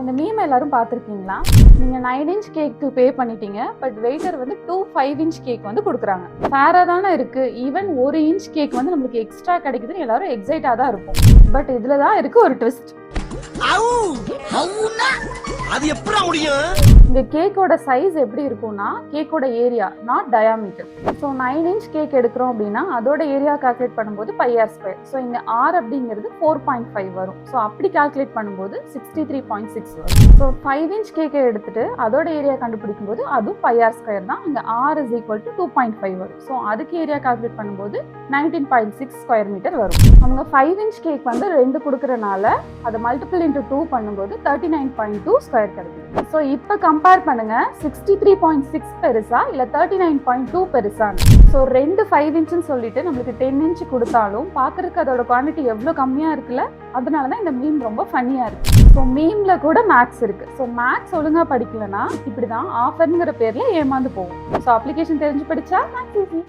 இந்த மீம் எல்லாரும் பார்த்துருக்கீங்களா? நீங்கள் 9 இன்ச் கேக்கு பே பண்ணிட்டீங்க, பட் வெயிட்டர் வந்து 5 இன்ச் கேக் வந்து கொடுக்குறாங்க. ஃபேராக தானே இருக்குது, ஈவன் 1 இன்ச் கேக் வந்து நம்மளுக்கு எக்ஸ்ட்ரா கிடைக்குதுன்னு எல்லாரும் எக்ஸைட்டாக தான் இருக்கும். பட் இதில் தான் இருக்குது ஒரு ட்விஸ்ட். அது எப்படி முடியும்? இந்த கேக்கோட சைஸ் எப்படி இருக்கும்னா, கேக்கோட area not diameter. So 9 inch cake எடுக்கிறோம் அப்படின்னா அதோட ஏரியா கால்குலேட் பண்ணும்போது πr². ஸோ இந்த ஆர் அப்படிங்கிறது 4.5 வரும். ஸோ அப்படி கால்குலேட் பண்ணும்போது 63.6 வரும். ஸோ 5 இன்ச் கேக்கை எடுத்துட்டு அதோட ஏரியா கண்டுபிடிக்கும் போது அதுவும் πr² தான். இங்கே r is equal to 2.5 வரும். ஸோ அதுக்கு ஏரியா கால்குலேட் பண்ணும்போது 19.6 ஸ்கொயர் மீட்டர் வரும். அவங்க 5 இன்ச் கேக் வந்து 2 கொடுக்கறனால அதை மல்டிபிள் இன்ட்டு 2 பண்ணும்போது 39.2 ஸ்கொயர் கிடைக்கும். ஸோ இப்போ கம்பேர் பண்ணுங்க, 63.6 பெருசா இல்லை 39.2 பெருசா? ஸோ 2 5 இன்ச்சுன்னு சொல்லிட்டு நம்மளுக்கு 10 இன்ச் கொடுத்தாலும் பார்க்கறதுக்கு அதோட குவான்டிட்டி எவ்வளோ கம்மியாக இருக்குல்ல, அதனால தான் இந்த மீம் ரொம்ப ஃபன்னியாக இருக்கு. ஸோ மீம்ல கூட மேக்ஸ் இருக்கு. ஸோ மேக்ஸ் ஒழுங்காக படிக்கலன்னா இப்படி தான் ஆஃபர்ங்கிற பேரில் ஏமாந்து போகும். ஸோ அப்ளிகேஷன் தெரிஞ்சு படிச்சா மேக்ஸ் ஈஸி.